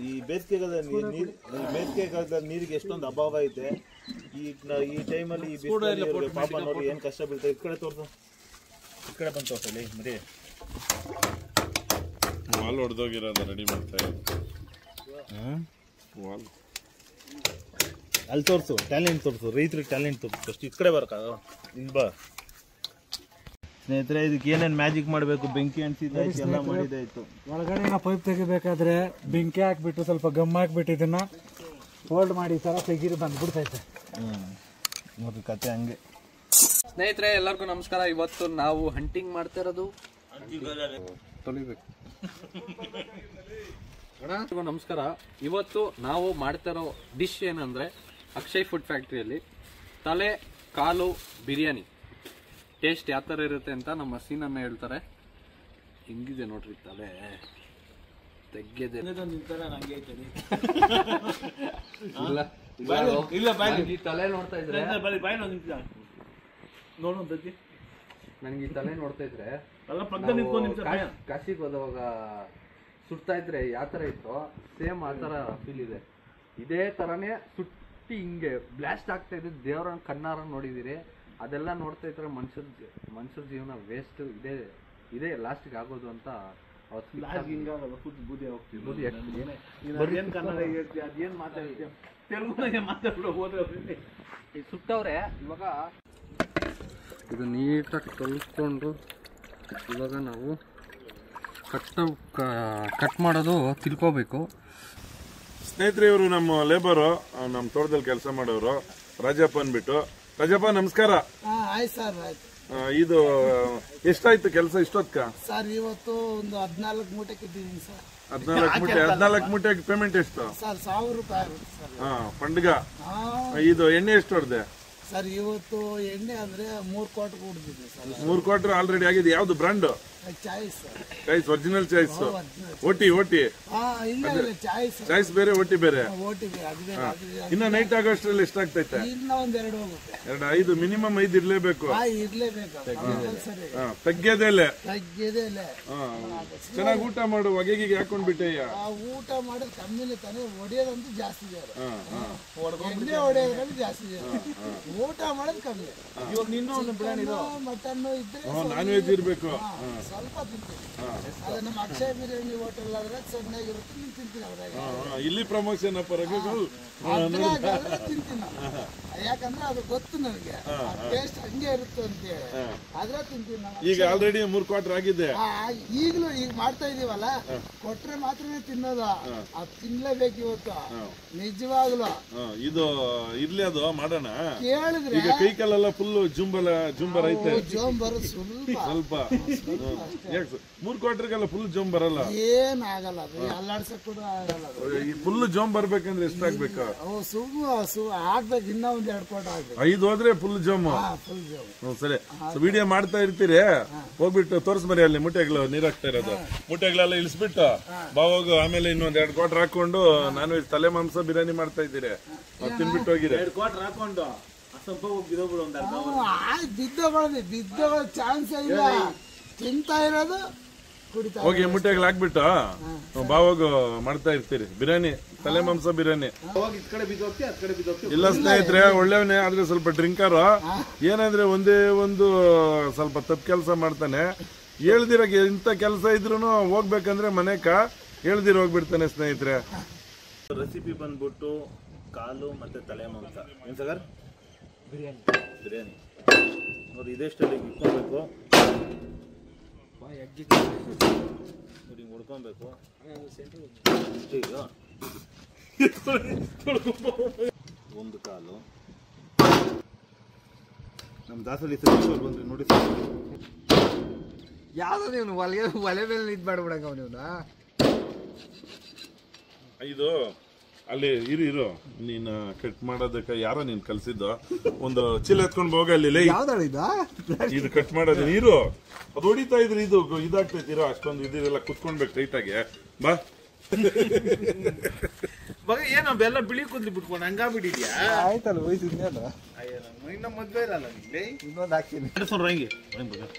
ಈ ಬೇಸಿಗೆಗಾಲದ ನೀರಿಗೆ ಎಷ್ಟೊಂದು ಅಭಾವ ಐತೆ. ಈ ಟೈಮಲ್ಲಿ ಪಾಪ ನೋಡಿ ಏನು ಕಷ್ಟ ಬೀಳ್ತಾರೆ. ಈ ಕಡೆ ತೋರ್ಸು, ಈ ಕಡೆ ಬಂದು ತೋರ್ಸಲಿ ಮರಿ ವಾಲ್ ಹೊಡೆದೋಗಿರೋದು ರೆಡಿ ಮಾಡ್ತಾ ಇರೋದು. ಅಲ್ಲಿ ತೋರಿಸು, ಟ್ಯಾಲೆಂಟ್ ತೋರಿಸು, ರೈತರಿಗೆ ಟ್ಯಾಲೆಂಟ್ ತೋರಿಸು. ಫಸ್ಟ್ ಈ ಕಡೆ ಬರ್ಕ ಇಲ್ಲಿ ಬಾ ಸ್ನೇಹಿತರೆ. ಇದಕ್ಕೆ ಏನೇನು ಮ್ಯಾಜಿಕ್ ಮಾಡಬೇಕು, ಬೆಂಕಿ ಅಂಟಿಸಿದಾಯ್ತು, ಎಲ್ಲ ಮಾಡಿದಾಯ್ತು. ಒಳಗಡೆ ಪೈಪ್ ತೆಗಿಬೇಕಾದ್ರೆ ಬೆಂಕಿ ಹಾಕ್ಬಿಟ್ಟು ಸ್ವಲ್ಪ ಗಮ್ ಹಾಕ್ಬಿಟ್ಟು ಇದನ್ನ ಹೋಲ್ಡ್ ಮಾಡಿ ಈ ತರ ತೆಗೀರಿ ಬಂದ್ಬಿಡ್ತೈತೆ. ನೋಡ್ರಿ ಕತೆ ಹಂಗೆ. ಸ್ನೇಹಿತರೆ ಎಲ್ಲರಿಗೂ ನಮಸ್ಕಾರ. ಇವತ್ತು ನಾವು ಹಂಟಿಂಗ್ ಮಾಡ್ತಾ ಇರೋದು ತೊಳಿಬೇಕು. ನಮಸ್ಕಾರ. ಇವತ್ತು ನಾವು ಮಾಡ್ತಾ ಇರೋ ಡಿಶ್ ಏನಂದ್ರೆ ಅಕ್ಷಯ್ ಫುಡ್ ಫ್ಯಾಕ್ಟ್ರಿಯಲ್ಲಿ ತಲೆ ಕಾಲು ಬಿರಿಯಾನಿ ಟೇಸ್ಟ್ ಯಾವ ಥರ ಇರುತ್ತೆ ಅಂತ ನಮ್ಮ ಸೀನನ್ನ ಹೇಳ್ತಾರೆ. ಹಿಂಗಿದೆ ನೋಡ್ರಿ ತಲೆ ತೆಗ್ಗಿದೆ. ಈ ತಲೆ ನೋಡ್ತಾ ಇದ್ರೆ ನನಗೆ ಈ ತಲೆ ನೋಡ್ತಾ ಇದ್ರೆ ಕಾಶಿಗೆ ಹೋದವಾಗ ಸುಡ್ತಾ ಇದ್ರೆ ಯಾವ ತರ ಇತ್ತು ಸೇಮ್ ಆ ತರ ಫೀಲ್ ಇದೆ. ಇದೇ ತರನೇ ಸುಟ್ಟಿ ಹಿಂಗೆ ಬ್ಲಾಸ್ಟ್ ಆಗ್ತಾ ಇದೆ. ದೇವರನ್ನ ಕಣ್ಣಾರ ನೋಡಿದಿರಿ. ಅದೆಲ್ಲ ನೋಡ್ತಾ ಇದ್ರೆ ಮನುಷ್ಯರ ಜೀವನ ವೇಸ್ಟ್ ಇದೇ ಲಾಸ್ಟಿಗೆ ಆಗೋದು ಅಂತ ಸುಟ್ಟವ್ರೆ. ಇವಾಗ ಇದು ನೀಟಾಗಿ ತೊಳ್ಕೊಂಡು ಇವಾಗ ನಾವು ಕಟ್ ಮಾಡೋದು ತಿಳ್ಕೋಬೇಕು. ಸ್ನೇಹಿತರೆ, ಇವರು ನಮ್ಮ ಲೇಬರು, ನಮ್ಮ ತೋಟದಲ್ಲಿ ಕೆಲಸ ಮಾಡೋರು ರಾಜಪ್ಪ ಅಂದ್ಬಿಟ್ಟು. ರಾಜಪ್ಪ ನಮಸ್ಕಾರ. ಇದು ಎಷ್ಟಾಯ್ತು ಕೆಲಸ ಇಷ್ಟೊತ್ಕ? ಸರ್ ಇವತ್ತು ಒಂದು 14 ಮೂಟೆ ಕಿಟ್ಟಿದ್ದೀನಿ ಸರ್. 14 ಮೂಟೆ ಪೇಮೆಂಟ್ ಎಷ್ಟು ಸರ್? 1000 ರೂಪಾಯಿ ಆಗುತ್ತೆ ಸರ್. ಫಂಡ್ಗ. ಇದು ಎಣ್ಣೆ ಎಷ್ಟು ಹೊಡೆದೆ ಸರ್? ಇವತ್ತು ಎಣ್ಣೆ ಅಂದ್ರೆ 3 ಕ್ವಾರ್ಟರ್ ಕುಡಿದಿದೆ ಸರ್. 3 ಕ್ವಾರ್ಟರ್ ಆಲ್ರೆಡಿ ಆಗಿದೆ. ಯಾವ್ದು brand? Choice original choice. OT choice ಬೇರೆ, ಓಟಿ ಬೇರೆ. ಇನ್ನ ನೈಟ್ ಆಗೋಷ್ಟ್ರಲ್ಲಿ ಎಷ್ಟಾಗ್ತೈತೆ? ಎರಡು 5 ಮಿನಿಮಮ್ 5 ಇರ್ಲೇಬೇಕು. ತಗ್ಗೇದೆಲೆ ಚೆನ್ನಾಗಿ ಊಟ ಮಾಡು. ಹೊಗೆಗೆ ಹಾಕೊಂಡ್ಬಿಟ್ಟೆಯ್ಯ. ಊಟ ಮಾಡೋದು ಕಮ್ಮಿನೇ ತಾನೆ, ಹೊಡೆಯೋದಂತೂ ಜಾಸ್ತಿ ಹೊಡೆಯೋದ್ರಲ್ಲಿ ಜಾಸ್ತಿ, ಊಟ ಮಾಡೋದು ಕಮ್ಮಿ. ಮಟನ್ ಇದ್ರೆ ನಾನ್ ವೆಜ್ ಇರ್ಬೇಕು. ಸ್ವಲ್ಪ ತಿಂತೀನಿ. ಅದು ನಮ್ಮ ಅಕ್ಷಯ್ ಬಿರಿಯಾನಿ ಹೋಟೆಲ್ ಆದ್ರೆ ಚೆನ್ನಾಗಿರುತ್ತೆ, ನೀವು ತಿಂತೀನಿ. ಅವ್ರಾಗ ಇಲ್ಲಿ ಪ್ರಮೋಷನ್ ತಿಂತೀನಿ ನಾನು. ಯಾಕಂದ್ರೆ ಅದು ಗೊತ್ತು ನನಗೆ ಟೇಸ್ಟ್ ಹಂಗೆ ಇರುತ್ತೆ ಅಂತ ಹೇಳಿ ಅದ್ರ ತಿಂತೀನಿ ನಾನು. ಈಗ ಆಲ್ರೆಡಿ 3 ಕ್ವಾರ್ಟರ್ ಆಗಿದೆ. ಈಗಲೂ ಈಗ ಮಾಡ್ತಾ ಇದೀವಲ್ಲ, ಕೊಟ್ರೆ ಮಾತ್ರನೇ ತಿನ್ನೋದು. ಅದು ತಿನ್ಲೇಬೇಕು ಇವತ್ತು ನಿಜವಾಗ್ಲು. ಇದು ಇರ್ಲಿ, ಅದು ಮಾಡೋಣ. ಕೇಳಿದ್ರೆ ಈಗ ಕೈ ಕಾಲೆಲ್ಲ ಫುಲ್ ಜುಂಬರ್ ಐತೆ. ಜೋಂಬರ್ ಸ್ವಲ್ಪ 3 ಕ್ವಾರ್ಟರ್ಗೆಲ್ಲ ಫುಲ್ ಜೋಮ್ ಬರಲ್ಲ. ಏನ್ ಆಗಲ್ಲ, ಅದು ಅಲ್ಲಾಡ್ಸಕ್ ಕೂಡ ಆಗಲ್ಲ. ಫುಲ್ ಜೋಮ್ ಬರ್ಬೇಕಂದ್ರೆ ಎಷ್ಟಾಗ್ಬೇಕು? ಆಗ್ಬೇಕು, ಇನ್ನ ಒಂದ್ 2 ಕ್ವಾರ್ಟರ್ ಆಗ್ಬೇಕು. 5 ಹೋದ್ರೆ ಫುಲ್ ಜೋಮ್. ಫುಲ್ ಜೋಮ್. ಸರಿ, ವಿಡಿಯೋ ಮಾಡ್ತಾ ಇರ್ತೀರಿ, ಹೋಗ್ಬಿಟ್ಟು ತೋರ್ಸ್ಬರಿ. ಅಲ್ಲಿ ಮುಟ್ಟೆಗಳು ನೀರ್ ಹಾಕ್ತಾ ಇರೋದು, ಮುಟ್ಟೆಗಳೆಲ್ಲ ಇಳಿಸ್ಬಿಟ್ಟು ಬಾವಾಗ ಆಮೇಲೆ ಇನ್ನೊಂದ್ 2 ಕ್ವಾರ್ಟರ್ ಹಾಕೊಂಡು ನಾನ್ ವೆಜ್ ತಲೆ ಮಾಂಸ ಬಿರಿಯಾನಿ ಮಾಡ್ತಾ ಇದ್ದೀರಿ. ತಿನ್ಬಿಟ್ಟು ಹೋಗಿರಿ. 2 ಕ್ವಾರ್ಟರ್ ಹಾಕೊಂಡು ಬಿದ್ದೋಗಳ ಚಾನ್ಸ್ ಇಲ್ಲ. ತಿಂತಾ ಇರೋದು ಕುಡಿತಾ. ಹೋಗಿ ಮುಟ್ಟೆಗಳು ಹಾಕ್ಬಿಟ್ಟು ಬಾವಾಗ ಮಾಡ್ತಾ ಇರ್ತೀರಿ ಬಿರಿಯಾನಿ, ತಲೆ ಮಾಂಸ ಬಿರಿಯಾನಿ. ಇಲ್ಲ ಸ್ನೇಹಿತರೆ, ಒಳ್ಳೆಯವನೇ, ಆದ್ರೆ ಸ್ವಲ್ಪ ಡ್ರಿಂಕರು. ಏನಂದ್ರೆ ಒಂದೇ ಒಂದು ಸ್ವಲ್ಪ ತಪ್ಪು ಕೆಲಸ ಮಾಡ್ತಾನೆ. ಹೇಳ್ದಿರ ಇಂಥ ಕೆಲಸ ಇದ್ರು ಹೋಗ್ಬೇಕಂದ್ರೆ ಮನೆಕ ಹೇಳ್ದಿರ ಹೋಗ್ಬಿಡ್ತಾನೆ ಸ್ನೇಹಿತರೆ. ರೆಸಿಪಿ ಬಂದ್ಬಿಟ್ಟು ಕಾಲು ಮತ್ತೆ ತಲೆ ಮಾಂಸ. ಏನ್ ಸಗರ್? ಬಿರಿಯಾನಿ ನೋಡಿ. ಇದೇ ಸ್ಟೈಲಿಗೆ ಇಟ್ಕೊಬೇಕು, ಹೊಡ್ಕೊಬೇಕು. ಒಂದು ಕಾಲು ನಮ್ ದಾಸಲ್ಲಿ ಬಂದ್ರಿ ನೋಡಿ. ಯಾವ್ದು ನೀವು ಒಲೆ ಮೇಲೆ ಇದ್ ಮಾಡ್ಬಿಡಂಗ ನೀವು. ಇದು ಅಲ್ಲಿ ಇರು ನೀನ್ ಕಟ್ ಮಾಡೋದಕ್ಕೆ ಯಾರೋ ನೀನ್ ಕಲ್ಸಿದ್ದು. ಒಂದು ಚೀಲ ಎತ್ಕೊಂಡ್ ಹೋಗ ಅಲ್ಲಿ. ಇದು ಕಟ್ ಮಾಡೋದು ನೀರು ಅದು ಹೊಡಿತಾ ಇದ್ರಿ. ಇದು ಇದಾಗ್ತೈತಿರೋ ಅಷ್ಟೊಂದು ಇದಿರೆಲ್ಲ ಕುತ್ಕೊಂಡ್ಬೇಕು ಟೈಟ್ ಆಗಿ. ಬಾ ಏನೋ ಬೆಲ್ಲ ಬಿಳಿ ಕುದ್ಲಿ ಬಿಟ್ಕೊಂಡು ಹಂಗಾಗ್ಬಿಟ್ಟಿದ್ಯಾ? ಆಯ್ತಲ್ಲ ವಯಸ್ಸಿನ ಇನ್ನ ಮದ್ವೆ ಇರಲ್ಲ. ಇನ್ನೊಂದು ಹಾಕ್ತೀನಿ.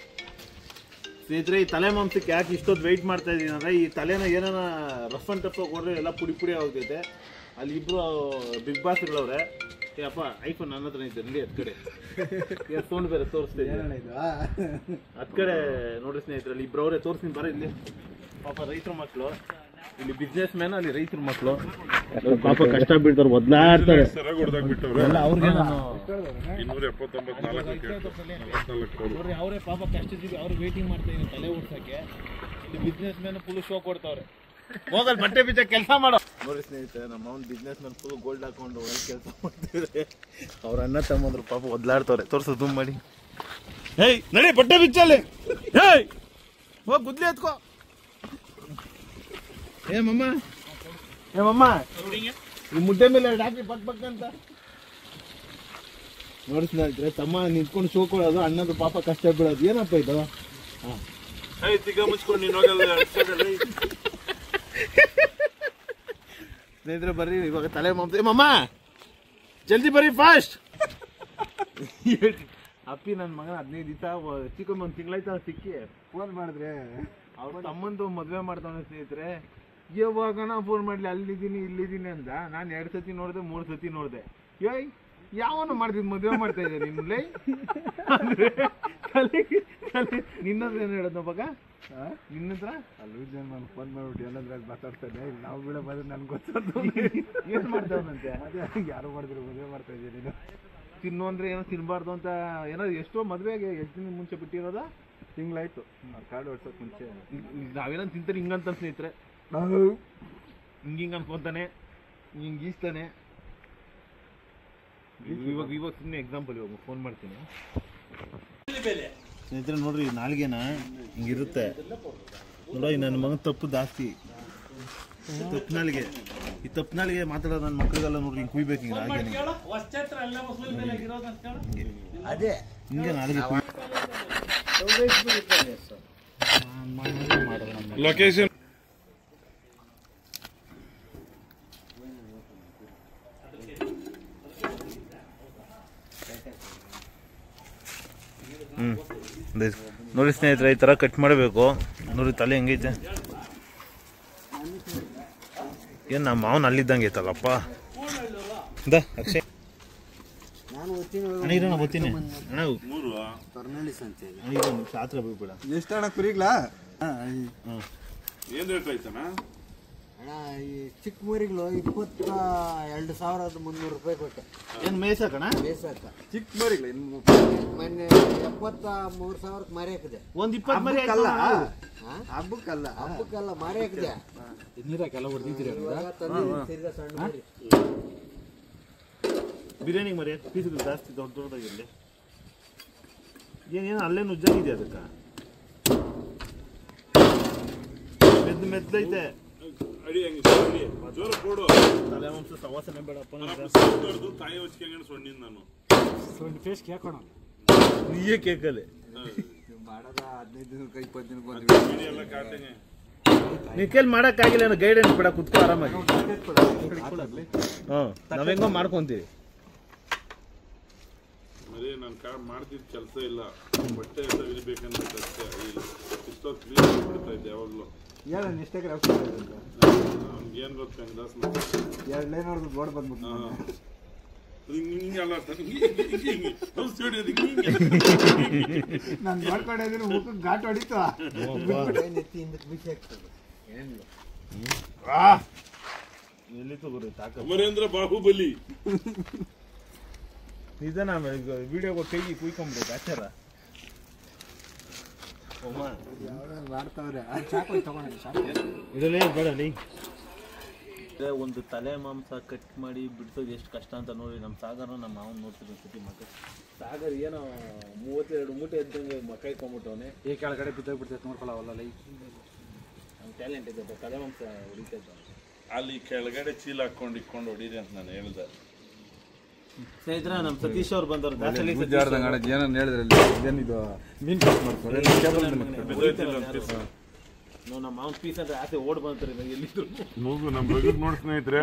ಸ್ನೇಹಿತರೆ ಈ ತಲೆ ಮಾಂಸಕ್ಕೆ ಯಾಕೆ ಇಷ್ಟೊತ್ತು ವೆಯ್ಟ್ ಮಾಡ್ತಾ ಇದ್ದೀನಿ ಅಂದರೆ ಈ ತಲೆನ ಏನಾರ ರಫ್ ಅಂಡ್ ಟಫ್ ಹೋದ್ರೆ ಎಲ್ಲ ಪುಡಿ ಪುಡಿ ಹೋಗ್ತೈತೆ. ಅಲ್ಲಿ ಇಬ್ರು ಬಿಗ್ ಬಾಸ್ಗಳವ್ರೆ. ಅಪ್ಪ ಐಫೋನ್ ನನ್ನ ಹತ್ರ ಐತೆ ನೋಡಿ, ಅದ್ ಕಡೆ ಫೋನ್ ಬೇರೆ ತೋರಿಸ್ತಾ ಇದ್ದೀನಿ. ಅದ್ ಕಡೆ ನೋಡ್ರಿ ಸ್ನೇಹಿತರಲ್ಲಿ ಇಬ್ರು ಅವರೇ ತೋರಿಸ್ತೀನಿ ಬರ. ಇಲ್ಲಿ ಪಾಪ ರೈತರ ಮಕ್ಕಳು, ಇಲ್ಲಿ ಬಿಸ್ನೆಸ್ ಮ್ಯಾನ್, ಅಲ್ಲಿ ರೈತರ ಮಕ್ಕಳು ಪಾಪ ಕಷ್ಟ ಬೀಳ್ತಾರೆ, ಒದ್ಲಾಡ್ತಾರೆ. ಅವ್ರಿಗೆ ನೋಡ್ರಿ ಅವರೇ ಪಾಪ ಕಷ್ಟದಿವಿ, ಅವ್ರು ವೇಟಿಂಗ್ ಮಾಡ್ತಾ ಇದ್ದೀನಿ ತಲೆ ಓಡ್ಸಕ್ಕೆ. ಇಲ್ಲಿ ಬಿಸ್ನೆಸ್ ಮ್ಯಾನ್ ಫುಲ್ ಶೋ ಕೊಡ್ತಾವ್ರೆ. ಹೋಗಲ್ ಬಟ್ಟೆ ಬೀಜ ಕೆಲಸ ಮಾಡೋ. ನೋಡಿ ಸ್ನೇಹಿತರೆ, ನಮ್ಮ ಅವ್ನು ಬಿಸ್ನೆಸ್ ಮ್ಯಾನ್ ಫುಲ್ ಗೋಲ್ಡ್ ಹಾಕೊಂಡು ಒಳ್ಳೆ ಕೆಲಸ ಮಾಡ್ತಿದ್ರೆ ಅವ್ರ ಅಣ್ಣ ತಮ್ಮಂದ್ರು ಪಾಪ ಒದ್ಲಾಡ್ತವ್ರೆ. ತೋರ್ಸು ಝೂಮ್ ಮಾಡಿ. ಹೇಯ್ ನಡಿ ಬಟ್ಟೆ ಬಿಚ್ಚಲ್ಲಿ, ಹೇಯ್ ಹೋಗಿ ಗುದ್ಲಿ ಎತ್ಕೋ. ಏ ಮಮ್ಮ ಈ ಮುದ್ದೆ ಮೇಲೆ ಹಾಕಿ ಪಕ್ ಪಕ್ ಅಂತ ನೋಡಿ ಸ್ನೇಹಿತರೆ. ತಮ್ಮ ನಿಂತ್ಕೊಂಡು ಶೋ ಕೊಡೋದು, ಅಣ್ಣದು ಪಾಪ ಕಷ್ಟ ಬೀಳೋದು. ಏನಪ್ಪ ಇದು? ಸ್ನೇಹಿತರೆ ಬರ್ರಿ ಇವಾಗ ತಲೆ ಮಾಂಸ. ಮಮ್ಮ ಜಲ್ದಿ ಬರ್ರಿ ಫಾಸ್ಟ್. ಅಪ್ಪಿ ನನ್ನ ಮಗನ 15 ದಿವಸ ಚಿಕ್ಕಮ್ಮ, 1 ತಿಂಗಳಾಯ್ತು ಸಿಕ್ಕಿ ಫೋನ್ ಮಾಡಿದ್ರೆ ಅವ್ರ ತಮ್ಮಂದು ಮದುವೆ ಮಾಡ್ತಾನೆ ಸ್ನೇಹಿತರೆ. ಯಾವಾಗಣ ಫೋನ್ ಮಾಡ್ಲಿ, ಅಲ್ಲಿದ್ದೀನಿ ಇಲ್ಲಿದ್ದೀನಿ ಅಂತ. ನಾನು 2 ಸತಿ ನೋಡಿದೆ, 3 ಸತಿ ನೋಡಿದೆ. ಏಯ್ ಯಾವನು ಮಾಡ್ತಿದ್ ಮದುವೆ ಮಾಡ್ತಾ ಇದ್ದೆ ನಿನ್ಲೆ ಅಂದ್ರೆ ನಿನ್ನತ್ರ ಏನು ಹೇಳೋದು ಬಗ? ನಿನ್ನ ಹತ್ರ ಅಲ್ಲಿ ನಾನು ಫೋನ್ ಮಾಡ್ಬಿಟ್ಟು ಎಲ್ಲದ್ರಾಗ ಮಾತಾಡ್ತಾನೆ. ನಾವು ಬೀಳ ಬಂದ್ರೆ ನನ್ಗೆ ಗೊತ್ತಾಯ್ತು ಏನು ಮಾಡ್ತಾವನಂತೆ. ಅದೇ ಯಾರು ಮಾಡಿದ್ರು ಮದುವೆ ಮಾಡ್ತಾ ಇದ್ದೀನಿ ನೀನು. ತಿನ್ನು ಅಂದ್ರೆ ಏನೋ ತಿನ್ಬಾರ್ದು ಅಂತ ಏನೋ ಎಷ್ಟೋ ಮದುವೆಗೆ 8 ದಿನ ಮುಂಚೆ ಬಿಟ್ಟಿರೋದ, ತಿಂಗಳಾಯ್ತು. ಕಾರ್ಡ್ ಹೊಡ್ಸೋಕೆ ಮುಂಚೆ ನಾವೇನೋ ತಿಂತಾರೆ ಹಿಂಗಂತ ಸ್ನೇಹಿತರೆ. ಹಿಂಗಿಂಗ್ ಅನ್ಕೊಂತಾನೆ, ಹಿಂಗೆ ಈಸ್ತಾನೆ. ಇವಾಗ ಸುಮ್ಮನೆ ಎಕ್ಸಾಂಪಲ್ ಇವಾಗ ಫೋನ್ ಮಾಡ್ತೀನಿ ಸ್ನೇಹಿತರೆ. ನೋಡ್ರಿ ನಾಲ್ಗೆನ ಹಿಂಗಿರುತ್ತೆ ನೋಡ. ನನ್ನ ಮಗನ ತಪ್ಪು ಜಾಸ್ತಿ, ತಪ್ಪು ನಾಲಿಗೆ. ಈ ತಪ್ಪು ನಾಲಿಗೆ ಮಾತಾಡೋದು ನನ್ನ ಮಕ್ಕಳಿಗೆಲ್ಲ ನೋಡ್ರಿ ಹಿಂಗೆ ಕುಯ್ಬೇಕು. ಹಿಂಗೆ ನಾಲ್ಗೆ ಅದೇ ಹಿಂಗೆ ನಾಲ್ಗೆ ಲೊಕೇಶನ್ ನೋಡಿ ಸ್ನೇಹಿತರೆ, ಈ ಥರ ಕಟ್ ಮಾಡಬೇಕು. ನೋಡಿ ತಲೆ ಹೆಂಗೈತೆ. ಏನು ನಮ್ಮ ಮಾವನ ಅಲ್ಲಿದ್ದಂಗೆ ಐತಲ್ಲಪ್ಪ. ಅಕ್ಷಯ್ ಅಣ್ಣ ಬರ್ತೀನಿ ಅಣ್ಣ. ಶಾಸ್ತ್ರ ಬಿಡ್ಬೇಡ. ಎಷ್ಟು ಅಣ್ಣ ಕುರಿಗ್ಲಾ? ಏನ್ ರೇಟ್ ಆಯ್ತಣ್ಣ? ಅಣ್ಣ ಈ ಚಿಕ್ಕ ಮರಿಗಳು 22,300 ರೂಪಾಯಿ ಕೊಟ್ಟೆ. ಏನು ಮೇಯ್ಸಕಣ? ಬೇಸಾಕ ಚಿಕ್ಕ ಮರಿಗಳು ಮೊನ್ನೆ 73,000 ಮಾರಿ ಹಾಕಿದೆ. ಒಂದು 20 ಮರಿ ಹಬ್ಬಕ್ಕಲ್ಲ ಮಾರಿ ಹಾಕಿದೆ. ನೀರಾಕೆಲ್ಲ ಹೊಡೆದಿದ್ದೀರಿ ಸಣ್ಣ ಮರಿ ಬಿರಿಯಾನಿ ಮರಿ ಪೀಸ್ಗಳು ಜಾಸ್ತಿ ದೊಡ್ಡ ದೊಡ್ಡದಾಗಿರಲಿ. ಏನೇನು ಅಲ್ಲೇ ನುಜ್ಜಾಗಿದೆ ಅದಕ್ಕೆ. ಮೆದ್ಲೈತೆ ತಲೆ ಮಾಂಸ ಸವಾಸನೆ ಬೇಡಪ್ಪ. ತಾಯಿ ಹೊಚ್ಕೊಂಡು ಸೊಣ್ಣಿನ ನಾನು ಫೇಸ್ ಕೇಕೋಣ ನೀಯೇ ಕೇಕಲ್ಲಿ ಮಾಡದ 15 ದಿನಕ್ಕೆ 20 ದಿನಕ್ಕೆ ನೀ ಕೇಳಿ ಮಾಡೋಕ್ಕಾಗಿಲ್ಲ. ಗೈಡೆನ್ಸ್ ಬೇಡ, ಕುತ್ಕೋ ಆರಾಮಾಗಿ. ನಾವ್ ಹೆಂಗೋ ಮಾಡ್ಕೊಂತೀವಿ. ಮರಿ ನಾನು ಮಾಡ್ತಿದ್ ಕೆಲಸ ಇಲ್ಲ, ಬಟ್ಟೆ ಎಲ್ಲ ಇರ್ಬೇಕಂದ್ರೆ ಅಷ್ಟೇ. ಇಷ್ಟೊತ್ತು ಕ್ಲೀನ್ ಬಿಡ್ತಾ ಇದ್ದೆ ಯಾವಾಗ್ಲೂ. ಇನ್ಸ್ಟಾಗ್ರಾಮ್ ಏನ್ ಗೊತ್ತ 2 ಲೈನ್ ನೋಡಿದ್ರು ಬೋರ್ಡ್ ಬಂದ್ಬಿಟ್ಟು ನಾನು ನೋಡ್ಕೊಂಡಿದ್ದೀನಿ. ಮುಖಕ್ಕೆ ಘಾಟ್ ಹೊಡಿತು. ಎಲ್ಲಿ ತಗೋರಿ ತಾಕ ಅಮರೇಂದ್ರ ಬಾಹುಬಲಿ. ನಿಜ ವಿಡಿಯೋ ಕೈಗೆ ಕುಯ್ಕೊಂಬಿಡ್ಬೇಕು ಆಚಾರ. ಮಾಡ್ತಾವ್ರೆ ಇದರಲ್ಲೇ ಬೇಡಲಿ. ಒಂದು ತಲೆ ಮಾಂಸ ಕಟ್ ಮಾಡಿ ಬಿಡ್ಸೋದು ಎಷ್ಟು ಕಷ್ಟ ಅಂತ ನೋಡಿ. ನಮ್ಮ ಸಾಗರ ನಮ್ಮ ಮಾವನ್ ನೋಡ್ತಿದ್ದ ಸತಿ ಮಕ್ಕ ಸಾಗರ್ ಏನೋ 32 ಮೂಟೆ ಎದ್ದಂಗೆ ಮಕ್ಕ ಇಟ್ಕೊಂಡ್ಬಿಟ್ಟವನೆ. ಈ ಕೆಳಗಡೆ ಬಿದ್ದೋಗ್ಬಿಡ್ತೈತೆ ನೋಡ್ಕೊಳ್ಳಲ್ಲ. ನಮ್ಮ ಟ್ಯಾಲೆಂಟ್ ಇದೆ, ತಲೆ ಮಾಂಸ ಹೊಡಿತೈತೆ. ಅಲ್ಲಿ ಕೆಳಗಡೆ ಚೀಲ ಹಾಕೊಂಡು ಇಟ್ಕೊಂಡು ಹೊಡೀರಿ ಅಂತ ನಾನು ಹೇಳ್ದೆ. ಸ್ನೇಹಿತರೆ, ನಮ್ಮ ಸತೀಶ್ ಅವ್ರು ಬಂದವ್ರು. ಏನನ್ನ ಹೇಳಿದ್ರಲ್ಲಿ ಏನಿದು ಮೀನ್ ಕಟ್ ಮಾಡ್ತಾರೆ. ನಮ್ಮ ಮಾವನ್ ಪೀಸ್ ಅಂದ್ರೆ ಆಸೆ ಓಡ್ ಬಂತಾರೆ ಎಲ್ಲಿದ್ರು. ಮೂಗು ನಮ್ಮ ಬಗ್ಗೆ ನೋಡಿ ಸ್ನೇಹಿತರೆ,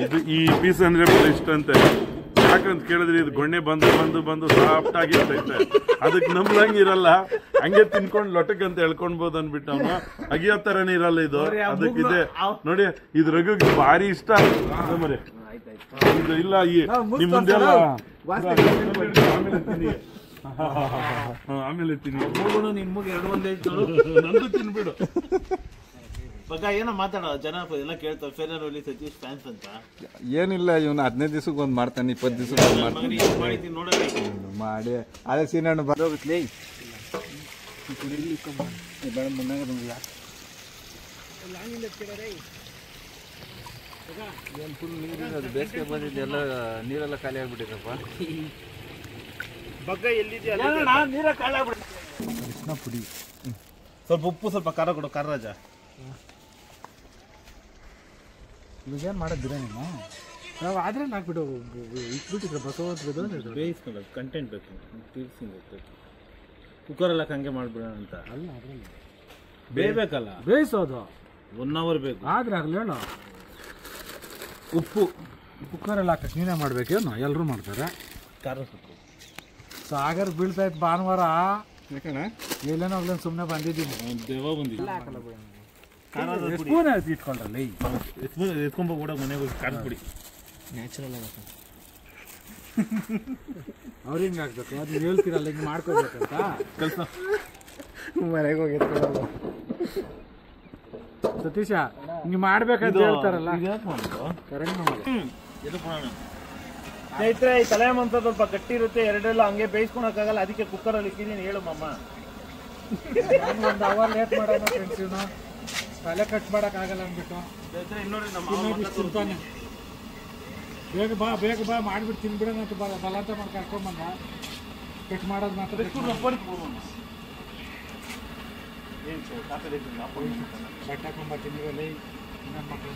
ಇದು ಈ ಪೀಸ್ ಅಂದ್ರೆ ಬಹಳ ಇಷ್ಟ ಅಂತೆ. ಯಾಕಂತ ಕೇಳಿದ್ರಿ ಇದು ಗೊಣ್ಣೆ ಬಂದು ಬಂದು ಬಂದು ಸಾಫ್ಟ್ ಆಗಿ ಇರ್ತೈತೆ. ಅದಕ್ಕೆ ನಂಬ್ಲಂಗಿರಲ್ಲ, ಹಂಗೆ ತಿನ್ಕೊಂಡು ಲೊಟಕ್ ಅಂತ ಹೇಳ್ಕೊಳ್ಬೋದು ಅನ್ಬಿಟ್ಟು ಅವನು. ಅಗಿಯೋ ತರನೇ ಇರಲ್ಲ ಇದು. ಅದಕ್ಕಿದೆ ನೋಡಿ, ಇದು ರಘುಗೆ ಭಾರಿ ಇಷ್ಟ ಮರಿ. ಇಲ್ಲ ನಿಮ್ ಮುಂದೆ ಆಮೇಲೆ ತಿನ್ನಿ. ನಿನ್ ಮೂಗು 2 ನಂದು ತಿನ್ಬಿಡು. ಮಗ ಏನೋ ಮಾತಾಡೋ, ಜನ ಎಲ್ಲ ಕೇಳ್ತಾರೆ fair and lovely Satish fans ಅಂತ. ಏನಿಲ್ಲ, ಇವನು 15 ದಿವಸಕ್ಕೆ ಒಂದು ಮಾಡ್ತಾನೆ, 20 ದಿವಸಕ್ಕೆ ಒಂದು ಮಾಡ್ತಾನೆ ಮಾಡಿ. ಅದೇ ಸೀನಣ್ಣ ಬರೋಗುತ್ತೆ. ಬೇಸಿಗೆ ಬಂದಿದ್ದು ಎಲ್ಲ ನೀರೆಲ್ಲ ಖಾಲಿ ಆಗ್ಬಿಟ್ಟಿರಪ್ಪ. ಬಗ್ಗ ಎಲ್ಲಿದೆಯಾ ನೀರ ಖಾಲಿ ಆಗ್ಬಿಟ್ಟು. ಕೃಷ್ಣ ಪುಡಿ, ಸ್ವಲ್ಪ ಉಪ್ಪು, ಸ್ವಲ್ಪ ಖಾರ ಕೊಡು. ಖಾರ ರಾಜ ಇವಾಗೇನು ಮಾಡೋದು ಬಿರಿಯಾನಿ ನಾವು ಆದ್ರೆ ನಾಕ್ಬಿಟ್ಟು ಇಟ್ಬಿಟ್ಟಿದ್ರೆ ಬಸವಂತ ಬೇಯಿಸ್ಕೊಳ್ಳೋದು. ಕಂಟೆಂಟ್ ಬೇಕು, ತೀರ್ಸಿ ಕುಕ್ಕರಲ್ಲಿ ಹಂಗೆ ಮಾಡ್ಬಿಡೋಣ ಅಂತ. ಅಲ್ಲ ಅದರಲ್ಲಿ ಬೇಯಬೇಕಲ್ಲ, ಬೇಯಿಸೋದು 1 hour ಬೇಕು. ಆದ್ರೆ ಆಗಲಿ ಹೇಳು. ಉಪ್ಪು ಕುಕ್ಕರಲ್ಲಿ ಹಾಕಕ್ಕೆ ನೀನೇ ಮಾಡ್ಬೇಕೇನು? ಎಲ್ಲರೂ ಮಾಡ್ತಾರೆ. ಖಾರ ಸ್ವಲ್ಪ ಸಾಗರ್ ಬೀಳ್ತಾ ಇತ್ತು ಭಾನುವಾರ, ಎಲ್ಲೇನೋ ಹೋಗ್ಲೇನು ಸುಮ್ಮನೆ ಬಂದಿದ್ದೀನಿ. ದೇವ ಬಂದಿಲ್ಲ. ಸ್ಪೂನ್ ಇಟ್ಕೊಂಡ್ರಲ್ಲ ಎತ್ಕೊಂಬೋಗಿ ಕೂಡ ಮನೆಗೆ ಹೋಗಿ ಖಾರದ ಪುಡಿ ನ್ಯಾಚುರಲ್ ಆಗತ್ತೆ. ಅವ್ರು ಹಿಂಗೆ ಆಗ್ಬೇಕು, ಅದು ಹೇಳ್ತೀರಲ್ಲ ಹಿಂಗೆ ಮಾಡ್ಕೋಬೇಕಂತ ಕೆಲಸ. ಮನೆಗೆ ಹೋಗಿ ಎತ್ಕೊಳ್ಳಲ್ಲ ಸತೀಶ, ಹಿಂಗೆ ಮಾಡ್ಬೇಕಂತ ಹೇಳ್ತಾರಲ್ಲ. ಸ್ನೇಹಿತರೆ, ಈ ತಲೆ ಮಾಂಸ ಸ್ವಲ್ಪ ಗಟ್ಟಿ ಇರುತ್ತೆ, ಎರಡೆಲ್ಲ ಹಂಗೆ ಬೇಯಿಸ್ಕೊಳಕ್ಕಾಗಲ್ಲ, ಅದಕ್ಕೆ ಕುಕ್ಕರಲ್ಲಿ ಇಟ್ಟಿದ್ದೀನಿ. ಹೇಳು ಮಮ್ಮ. ಒಂದು ಅವರ್ ಲೇಟ್ ಮಾಡೋಣ ಫ್ರೆಂಡ್ಸ್. ಇವನು ತಲೆ ಕಟ್ ಮಾಡೋಕ್ಕಾಗಲ್ಲ ಅಂದ್ಬಿಟ್ಟು ತಿಂತಾನೆ. ಬೇಗ ಬಾ ಬೇಗ ಬಾ ಮಾಡಿಬಿಟ್ಟು ತಿನ್ಬಿಡೋಣ ಅಂತ ಬಲಾಂತ ಮಾಡಿ ಕರ್ಕೊಂಬಂದ. ಕಟ್ ಮಾಡೋದು ಮಾತ್ರ ಬಟ್ಟೆ ಹಾಕೊಂಬ ತಿಂದ್ರಲ್ಲಿ ನನ್ನ ಮಕ್ಕಳು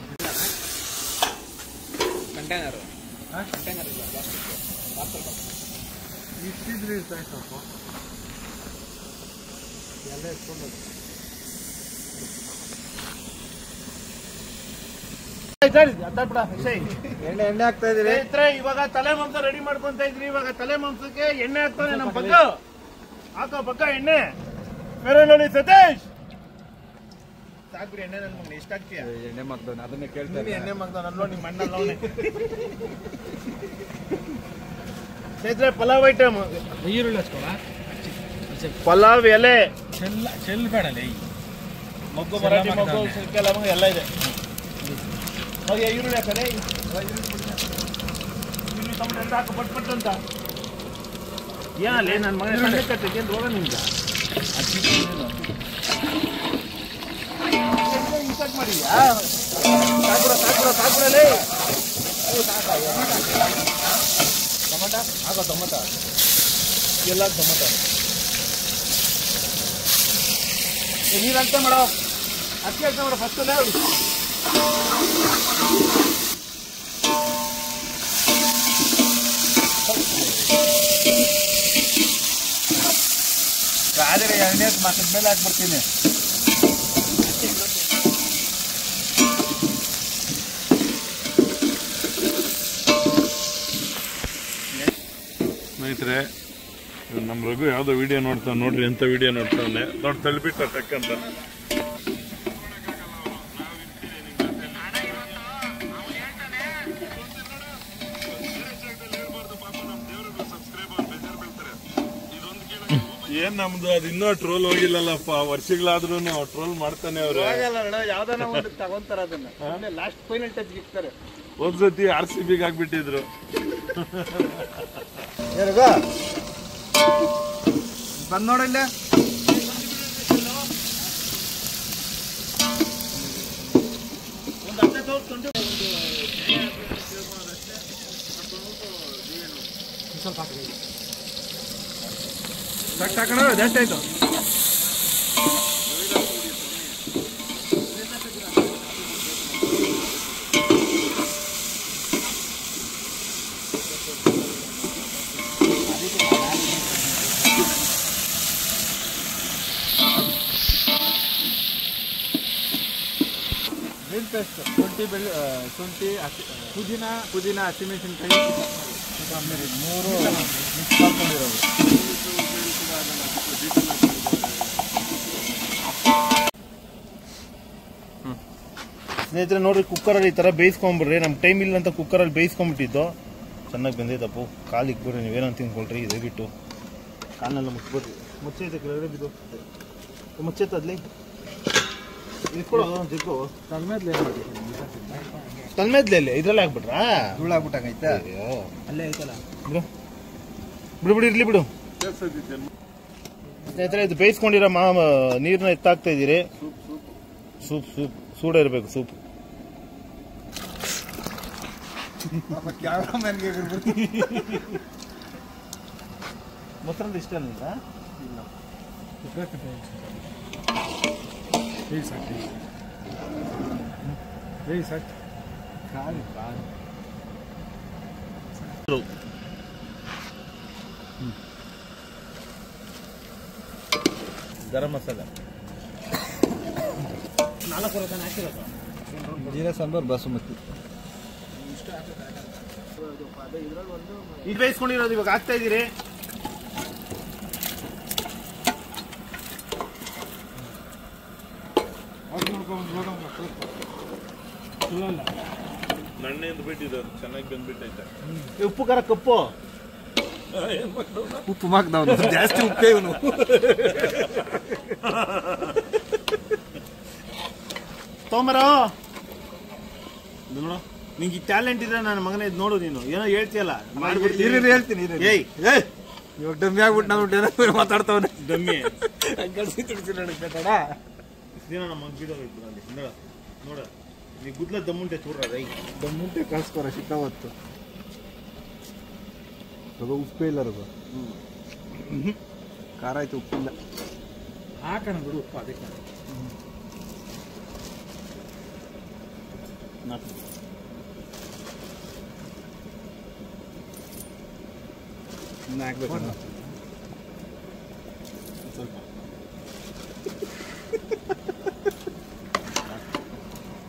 ಕಂಟೈನರ್ ಇಷ್ಟಿದ್ರೆ ಇರ್ತಾನೆ ಸ್ವಲ್ಪ ಎಲ್ಲ ಇಟ್ಕೊಂಡು ಎಣ್ಣೆ ಹಾಕ್ತಾ ಇದೀರಿ. ಇವಾಗ ತಲೆ ಮಾಂಸ ರೆಡಿ ಮಾಡ್ಕೊಂತ ಇದ್ರಿ. ಇವಾಗ ತಲೆ ಮಾಂಸಕ್ಕೆ ಎಣ್ಣೆ ಹಾಕ್ತಾನೆ ನಮ್ಮ ಬಗ್ಗ. ಹಾಕೋ ಬಗ್ಗ ಎಣ್ಣೆ. ಬೇರೆ ನೋಡಿ ಸತೀಶ್, ಸಾಕ್ಬಿಡಿ ಎಣ್ಣೆ. ನನ್ ಮಗನ ಎಷ್ಟು ಹಾಕ್ತೀಯ? ಎಣ್ಣೆ ಮಗ್ದವನು ಅದನ್ನೇ ಕೇಳ್ತಾರೆ. ಎಣ್ಣೆ ಮಗ್ದವನಲ್ಲೋ ನಿಮ್ಮ ಅಣ್ಣಲ್ಲವನೇ. ಸ್ನೇಹಿತರೆ, ಪಲಾವ್ ಐಟಮ್. ಈರುಳ್ಳಿ ಹಚ್ಕೊಳ, ಪಲಾವ್ ಎಲೆ, ಚೆಲ್ ಬೇಡಲ್ಲ. ಮೊಗ್ಗು, ಮರಾಠಿ ಮೊಗ್ಗು, ಸಿರ್ಕೆ, ಲವಂಗ ಎಲ್ಲ ಇದೆ. ಹೋಗಿ ಈರುಳ್ಳಿ ಹಾಕದೆ. ಈರುಳ್ಳಿ ಟೊಮೆಟೊ ಅಂತ ಹಾಕು, ಪಟ್ ಅಂತ. ಏನಲ್ಲ ನನ್ನ ಮನೆ ಸಣ್ಣ ಕಟ್ಟಿಗೆ ರೋಗ ನಿಮ್ಗೆ ಮಾಡಿದ್ಯಾ? ಸಾಕುರಲೇ ಟೊಮಟ ಹಾಕೋ. ಟೊಮಟ ಎಲ್ಲ ಟೊಮಟ ನೀರು ಅಂತ ಮಾಡೋ. ಅಕ್ಕಿ ಅಂತ ಮಾಡೋ ಫಸ್ಟ್. ಆದರೆ ಎಣ್ಣೆ ಮಕ್ಕದ ಮೇಲೆ ಹಾಕ್ಬಿಡ್ತೀನಿ. ಸ್ನೇಹಿತರೆ, ನಮ್ಮ ರಘು ಯಾವುದೋ ವಿಡಿಯೋ ನೋಡ್ತಾನೆ ನೋಡ್ರಿ, ಎಂಥ ವಿಡಿಯೋ ನೋಡ್ತಾನೆ. ದೊಡ್ಡ ತಳ್ಬಿಟ್ಟ ಟಕ್ಕಂತ. ಏನ್ ನಮ್ದು ಅದು ಇನ್ನೂ ಟ್ರೋಲ್ ಹೋಗಿಲ್ಲಲ್ಲಪ್ಪ. ವರ್ಷಗಳಾದ್ರೂ ಟ್ರೋಲ್ ಮಾಡ್ತಾನೆ ಅವ್ರು. ಯಾವ್ದಾನ ಒಂದು ತಗೊಂತಾರ ಅದನ್ನ, ಲಾಸ್ಟ್ ಫೈನಲ್ ಟಚ್ ಇರ್ತಾರೆ. ಒಂದ್ಸತಿ RCB ಆಗ್ಬಿಟ್ಟಿದ್ರು. ಬಂದ್ ನೋಡಿಲ್ಲ. ಸ್ವಲ್ಪ ಹಾಕಿ ಹಾಕೋಣ. ಜಾಸ್ತಿ ಆಯ್ತು. ಗ್ರೀನ್ ಪೇಸ್ಟ್, ಶುಂಠಿ, ಪುದೀನ, ಹಸಿಮೆಣಸಿನ್ಕಾಯಿ ಮೂರು ಮಿಕ್ಸ್ ಮಾಡ್ಕೊಂಡಿರೋದು. ಸ್ನೇಹಿತರೆ ನೋಡ್ರಿ, ಕುಕ್ಕರಲ್ಲಿ ಈ ಥರ ಬೇಯಿಸ್ಕೊಂಬಿಡ್ರಿ. ನಮ್ಮ ಟೈಮ್ ಇಲ್ಲ ಅಂತ ಕುಕ್ಕರಲ್ಲಿ ಬೇಯಿಸ್ಕೊಂಬಿಟ್ಟಿದ್ದು ಚೆನ್ನಾಗಿ ಬಂದೈತಪ್ಪು. ಕಾಲು ಇಕ್ಬಿಡ್ರಿ, ನೀವೇನೋ ತಿನ್ಕೊಳ್ರಿ. ದಯವಿಟ್ಟು ಕಾಲನ್ನೆಲ್ಲ ಮುಚ್ಬಿಡ್ರಿ. ಮುಚ್ಚೈತೆ ಕೆಳಗಡೆ ಬಿದ್ದು ಮುಚ್ಚೈತದ್ಲಿ ಇಟ್ಕೊಳೋ ಜಿಗ್ಗು ತಲ್ಮೇದ್ಲೆ ಇದ್ರಲ್ಲೇ ಹಾಕ್ಬಿಟ್ರಾ? ಧೂಳಾಗ್ಬಿಟ್ಟಾಗೈತೆ. ಅಲ್ಲೇ ಐತಲ್ಲ. ಬಿಡು ಇರ್ಲಿ ಬಿಡು. ಸ್ನೇಹಿತರೆ, ಇದು ಬೇಯಿಸ್ಕೊಂಡಿರೋ ನೀರನ್ನ ಎತ್ತಾಕ್ತಾ ಇದ್ದೀರಿ. ಸೂಪ್ ಸೂಡ ಇರಬೇಕು ಸೂಪ್. ಮೊಸರಂತ ಇಷ್ಟ ಅಲ್ಲ? ಗರಂ ಮಸಾಲ 4 ರೂಪಾಯಿ ಹಾಕಿರೋದು. ಜೀರಾ ಸಾಂಬಾರ್ ಬಾಸುಮತಿ ಇದು ಬೇಯಿಸ್ಕೊಂಡಿರೋದು ಇವಾಗ ಹಾಕ್ತಾ ಇದ್ದೀರಿ. ನಣ್ಣೆಂದು ಬಿಟ್ಟಿದ್ದು ಚೆನ್ನಾಗಿ ಬಂದ್ಬಿಟ್ಟೈತೆ. ಉಪ್ಪು ಖಾರ ಕಪ್ಪು ಉಪ್ಪು ಮಾಕ್ದವನು ಜಾಸ್ತಿ ಉಪ್ಪೇ ಇವನು. ತಗೊಂಬರೋ ನೋಡು, ನಿಂಗೆ ಟ್ಯಾಲೆಂಟ್ ಇದ್ರೆ ನನ್ನ ಮಗನೇ ಇದು ನೋಡು. ನೀನು ಏನೋ ಹೇಳ್ತೀಯಲ್ಲ ಮಾಡ್ಬಿಡ್ತೀನಿ. ಹೇಳ್ತೀನಿ ಏಯ್ ಇವಾಗ ಡಮ್ಮಿ ಆಗ್ಬಿಟ್ಟು ನಾವು ಮಾತಾಡ್ತಾವನೆ. ಡಮ್ಮಿ ಬೇಡ ದಿನ ನಮ್ಮ ಮಗ ಬಿಡೋದು ಅಲ್ಲಿ ನೋಡ. ನೀ ಗುದ್ಲ ದಮ್ಮುಂಟೆ ಚೂರ ರೈ ದಮ್ಮುಂಟೆ ಕಳ್ಸ್ಕೊರ ಸಿಕ್ಕಾವತ್ತು. ಉಪ್ಪೇ ಇಲ್ಲ ರಘು. ಖಾರ ಆಯ್ತು, ಉಪ್ಪಿಲ್ಲ. ಹಾಕೋಣ ಬಿಡು ಉಪ್ಪು ಅದಕ್ಕೆ. ಇನ್ನು ಹಾಕ್ಬೇಕು ಸ್ವಲ್ಪ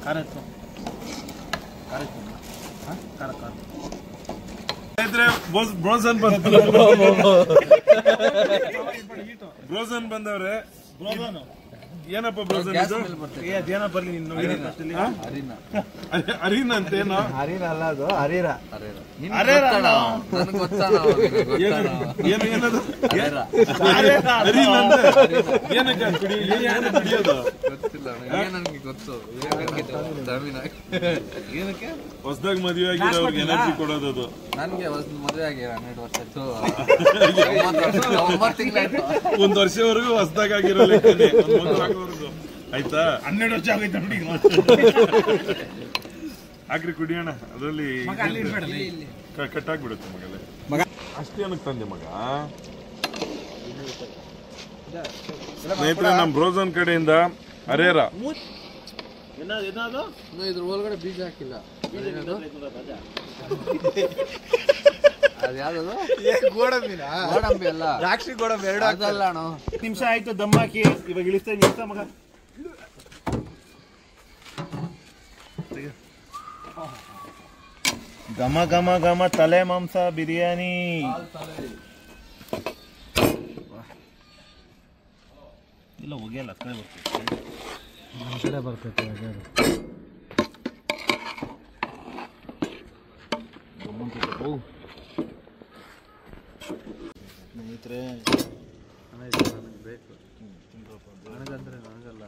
ಖಾರ ಇತ್ತು. ಖಾರ ಬ್ರೋಸನ್ ಬಂದವ್ರೆ. ಏನಪ್ಪ ಬ್ರೋಸನ್ ಇದು? ಅದೇನ ಬರ್ಲಿ ನೀನು ಅರಿನ ಅಂತೇನೋ? ಹರೀರ ಅಲ್ಲ, ಅದು ಹರೀರ. ಏನದು ಅರಿನ ಅಂದ್ರೆ ಏನಕ್ಕೆ ಕುಡಿಯೋದು? ಹೊಸದಾಗಿ ಮದುವೆ ಆಗಿರೋರ್ಗೆ ಎನರ್ಜಿ ಕೊಡೋದು. ನನ್ಗೆ ಮದುವೆ ಆಗಿ 12 ವರ್ಷ ಆಯ್ತು. 9 ತಿಂಗಳಾಯ್ತು. 1 ವರ್ಷವರೆಗೂ ಹೊಸದಾಗಿ ಆಗಿರೋ ಲೆಕ್ಕನೆ ಆಯ್ತಾ? 12 ವರ್ಷ ಆಗೈತೆ ನೋಡಿ. ಹಾಕ್ರಿ ಕುಡಿಯೋಣ. ಅದರಲ್ಲಿ ಕಟ್ಟಾಗ್ಬಿಡುತ್ತೆ ಮಗಲೇ. ಅಷ್ಟೇ ಏನಕ್ಕೆ ತಂದೆ ಮಗ? ಸ್ನೇಹಿತರೆ, ನಮ್ಮ ಬ್ರೋಸನ್ ಕಡೆಯಿಂದ ಹರೇರ ಇದ್ರ ಒಳಗಡೆ ಬೀಜ ಹಾಕಿಲ್ಲ. ಅದ್ಯಾವ್ದು? ಗೋಡಂಬಿ ಅಲ್ಲ, ದ್ರಾಕ್ಷಿ ಗೋಡಂಬಿ ಎರಡು ಅದಲ್ಲ ಅಣ್ಣ. 10 ನಿಮಿಷ ಆಯ್ತು ದಮ್ ಹಾಕಿ. ಇವಾಗ ಇಳಿಸ್ತಾ ಇದ್ದೀನಿ ಮಗ. ಘಮ ಘಮ ಘಮ ತಲೆ ಮಾಂಸ ಬಿರಿಯಾನಿ. ಇಲ್ಲ ಹೋಗಿಯಲ್ಲ ಕಡೆ ಬರ್ತೈತೆ. ಸ್ನೇಹಿತರೆ, ಬೇಕು ನನಗಂದ್ರೆ ನನಗಲ್ಲ.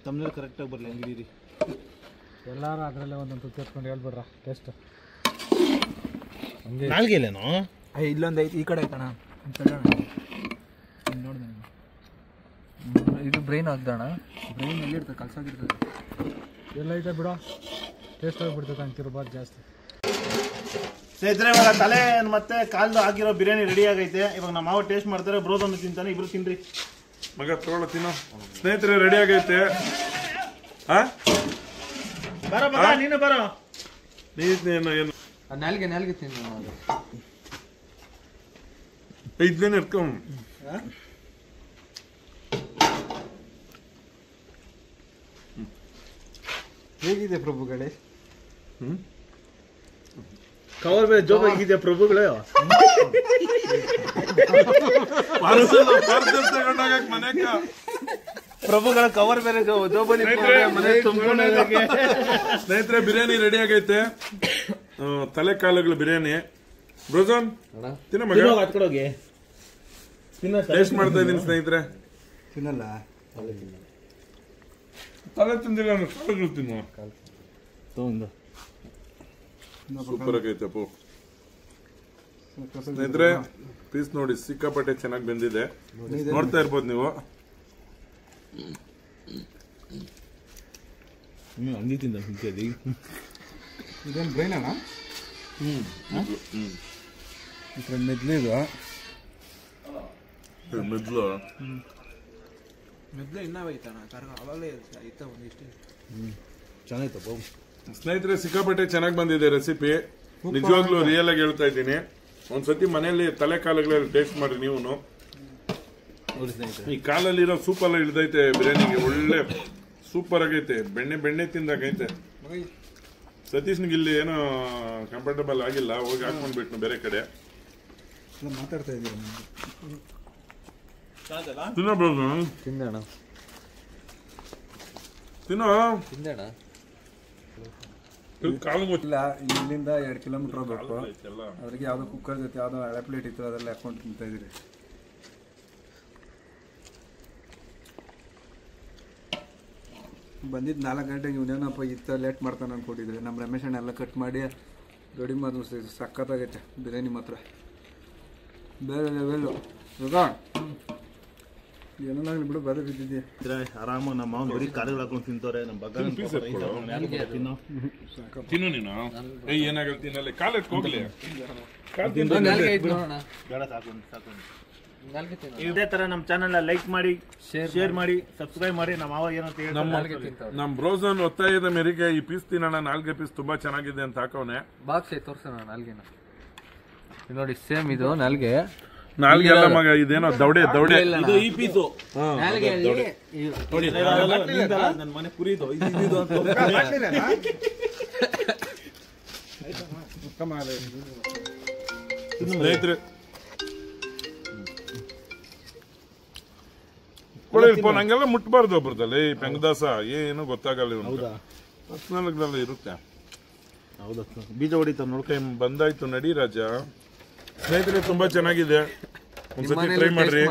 ತಮ್ಮನೇಲಿ ಕರೆಕ್ಟಾಗಿ ಬರಲಿ ಹಂಗಿಡೀರಿ. ಎಲ್ಲಾರು ಅದರಲ್ಲೇ ಒಂದೊಂದು ಕೇಳ್ಕೊಂಡು ಹೇಳ್ಬಿಡ್ರ ಟೇಸ್ಟ್. ನಾಲ್ಗೆಲೇನೋ ಇಲ್ಲೊಂದು ಐತಿ, ಈ ಕಡೆ ಐತಣ. ನೋಡ್ದೆ ಇದು ಬ್ರೈನ್ ಆಗ್ದಣ. ಬ್ರೈನ್ ಎಲ್ಲಿರ್ತದೆ? ಕಲ್ಸಾಗಿರ್ತದೆ. ಎಲ್ಲ ಐತೆ ಬಿಡೋ, ಟೇಸ್ಟ್ ಆಗಿಬಿಡ್ತೈತೆ ಅಂತಿರ್ಬಾರ್ದು ಜಾಸ್ತಿ. ಸ್ನೇಹಿತರೆ, ಇವಾಗ ತಲೆ ಮತ್ತೆ ಕಾಲ್ದು ಹಾಕಿರೋ ಬಿರಿಯಾನಿ ರೆಡಿ ಆಗೈತೆ. ಇವಾಗ ನಮ್ಮ ಮಾವ ಟೇಸ್ಟ್ ಮಾಡ್ತಾರೆ. ಬ್ರೋದನ್ನು ತಿಂತಾನೆ. ಇಬ್ರು ತಿನ್ರಿ. ಮಗ ತಗೊಳ್ಳ ತಿನ್ನೋ. ಸ್ನೇಹಿತರೆ, ರೆಡಿ ಆಗೈತೆ. ಬರೋ ಮಗ, ನೀನು ಬರೋ. ಏನು ನಾಲ್ಗೆ ತಿನ್ನು. ಇದನ್ನೇ ಇಟ್ಕೊಂಡ್ ಹೇಗಿದೆ ಪ್ರಭುಗಳೇ? ಕವರ್ ಬೇರೆ ಜೋಬ್ ಆಗಿದೆಯಾ ಪ್ರಭುಗಳೇ? ಪ್ರಭುಗಳ ಕವರ್ ಬೇರೆ ಜೋಬಲ್ಲಿ ಮನೆ ತುಂಬಿಕೊಂಡಾಗೆ. ಸ್ನೇಹಿತರೆ, ಬಿರಿಯಾನಿ ರೆಡಿ ಆಗೈತೆ. ತಲೆ ಕಾಲುಗಳ ಬಿರಿಯಾನಿ. ಬ್ರೋಜನ್ ತಿನ್ನ ಮಗ, ಹತ್ಕೊಡೋಗಿ ಟೇಸ್ಟ್ ಮಾಡ್ತಾ ಇದೀನಿ ಸ್ನೇಹಿತರೆ. ತಿನ್ನಲ್ಲ? ತಲೆ ತಿಂದಿಲ್ಲ, ಕಾಲುಗಳು ತಿನ್ನು. ಸೂಪರ್ ಆಗೈತೆ ಅಪ್ಪು. ಸ್ನೇಹಿತರೆ, ಪೀಸ್ ನೋಡಿ ಸಿಕ್ಕಾಪಟ್ಟೆ ಚೆನ್ನಾಗಿ ಬೆಂದಿದೆ, ನೋಡ್ತಾ ಇರ್ಬೋದು ನೀವು. ಹಂಗೆ ತಿಂದ ಇದೇನು ಬ್ರೈನ್ ಅಣ್ಣ? ಈ ಕಡೆ ಮೆದ್ಲಿದು ಮೆದ್ಲು ಚೆನ್ನಾಗಿತ್ತು. ಸ್ನೇಹಿತರೆ, ಸಿಕ್ಕಾಪಟ್ಟೆ ಚೆನ್ನಾಗಿ ಬಂದಿದೆ ರೆಸಿಪಿ. ನಿಜವಾಗ್ಲೂ ರಿಯಲ್ ಆಗಿ ಹೇಳ್ತಾ ಇದ್ದೀನಿ. ಒಂದ್ಸತಿ ಮನೆಯಲ್ಲಿ ತಲೆ ಕಾಲುಗಳಲ್ಲಿ ಟೇಸ್ಟ್ ಮಾಡಿ ನೀವು. ಈ ಕಾಲಲ್ಲಿರೋ ಸೂಪರ್ ಇಳ್ದೈತೆ ಬಿರಿಯಾನಿಗೆ, ಒಳ್ಳೆ ಸೂಪರ್ ಆಗೈತೆ. ಬೆಣ್ಣೆ ತಿಂದಾಗೈತೆ. ಸತೀಶ್ನಿಗೆ ಇಲ್ಲಿ ಏನೋ ಕಂಫರ್ಟಬಲ್ ಆಗಿಲ್ಲ, ಹೋಗಿ ಹಾಕೊಂಡ್ಬಿಟ್ನು ಬೇರೆ ಕಡೆ. ಮಾತಾಡ್ತಾ ಇದ್ದೀರಾ? ತಿನ್ನಬಹುದು. ತಿಂದಣ ತಿನ್ನೋ ತಿಂದಣ ಕಾಲು ಇಲ್ಲ, ಇಲ್ಲಿಂದ 2 ಕಿಲೋಮೀಟರ್ ಹೋಗ್ಬೇಕು. ಅದ್ರಿಗೆ ಯಾವ್ದೋ ಕುಕ್ಕರ್ ಜೊತೆ ಯಾವ್ದೋ ಹಳೆ ಪ್ಲೇಟ್ ಇತ್ತು, ಅದೆಲ್ಲ ಹಾಕೊಂಡು ತಿಂತಾ ಇದ್ದೀರಿ. ಬಂದಿದ್ದು 4 ಗಂಟೆಗೆ. ಇವನೇನಪ್ಪ ಇತ್ತ ಲೇಟ್ ಮಾಡ್ತಾನೆ ಅನ್ಕೊಂಡಿದ್ರೆ. ನಮ್ಮ ರಮೇಶ್ ಅಣ್ಣ ಎಲ್ಲ ಕಟ್ ಮಾಡಿ ರೆಡಿ ಮಾಡಿ ಸಖತ್ತಾಗೈತೆ ಬಿರಿಯಾನಿ ಮಾತ್ರ. ಬೇರೆ ಲೆವೆಲ್ಲು. ಏನಾಗಲಿ ಬಿಡು, ಬೇರೆ ಬಿದ್ದಿದ್ಯಾ. ಆರಾಮ ನಮ್ಮ ಮಾವನ್ ಬರೀ ಕಾಳುಗಳು ಹಾಕೊಂಡು ತಿಂತವ್ರೆ. ನಮ್ಮ ಬಗ್ಗೆ ತಿನ್ನು ನೀನು. ಏನಾಗಲ್ಲ, ತಿನ್ನಲ್ಲ. ಕಾಲು ಎತ್ಕೋಗ್ಲಿ. ಬೇಡ, ಸಾಕು. ಇದೇ ತರ ನಮ್ಮ ಚಾನೆಲ್ ಲೈಕ್ ಮಾಡಿ, ಶೇರ್ ಮಾಡಿ, ಸಬ್ಸ್ಕ್ರೈಬ್ ಮಾಡಿ. ನಮ್ಮ ಮಾವ ಏನಂತ ಹೇಳಿ, ನಮ್ ಬ್ರೋಸನ್ ಒತ್ತಾಯದ ಮೇರೆಗೆ ಈ ಪೀಸ್ ತಿನ್ನೋಣ. 4 ಪೀಸ್ ತುಂಬಾ ಚೆನ್ನಾಗಿದೆ ಅಂತ ಹಾಕವನೆ. ಬಾಕ್ಸ್ ತೋರ್ಸೋಣ ನಾಲ್ಗೆನ. ನೋಡಿ ಸೇಮ್ ಇದು ನಾಲ್ಗೆ ಅಲ್ಲ ಮಗ, ಇದೇನೋ ದೌಡೆ. ಇದು ಈ ಪೀಸು ನೋಡಿ, ನನ್ನ ಮನೆ ಕುರಿದು ಇದು ಅಂತ. ಸ್ನೇಹಿತರೆ, ಕೊಡಿಲ್ಪ, ನಂಗೆಲ್ಲ ಮುಟ್ಬಾರ್ದು ಒಬ್ರದಲ್ಲಿ. ಈ ಪೆಂಗದಾಸ ಏನು ಗೊತ್ತಾಗಲ್ಲ, ಪರ್ಸನಲ್ ಇರುತ್ತೆ. ಹೌದಾ, ಬೀಜ ಹೊಡಿತಾವ ನೋಡ್ಕೊ. ಬಂದಾಯ್ತು, ನಡಿ ರಾಜ. ಸ್ನೇಹಿತರೆ, ತುಂಬಾ ಚೆನ್ನಾಗಿದೆ. ಒಂದ್ಸತಿ ಟ್ರೈ ಮಾಡ್ರಿ.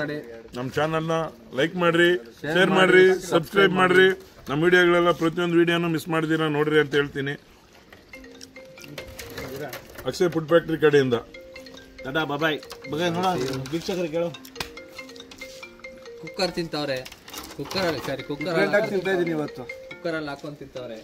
ನಮ್ಮ ಚಾನಲ್ನ ಲೈಕ್ ಮಾಡ್ರಿ, ಶೇರ್ ಮಾಡ್ರಿ, ಸಬ್ಸ್ಕ್ರೈಬ್ ಮಾಡ್ರಿ. ನಮ್ಮ ವಿಡಿಯೋಗಳೆಲ್ಲ ಪ್ರತಿಯೊಂದು ವಿಡಿಯೋನು ಮಿಸ್ ಮಾಡಿದಿರಾ ನೋಡ್ರಿ ಅಂತ ಹೇಳ್ತೀನಿ. ಅಕ್ಷಯ್ ಫುಡ್ ಫ್ಯಾಕ್ಟ್ರಿ ಕಡೆಯಿಂದ ಟಾಟಾ, ಬಾಯ್. ನೋಡ ವೀಕ್ಷಕರಿಗೆ ಕೇಳು. ಕುಕ್ಕರ್ ತಿಂತವ್ರೆ. ಕುಕ್ಕರಲ್ಲಿ ತಿಂತಾ ಇದ್ದೀನಿ ಇವತ್ತು. ಕುಕ್ಕರಲ್ಲಿ ಹಾಕೊಂಡ್ ತಿಂತವ್ರೆ.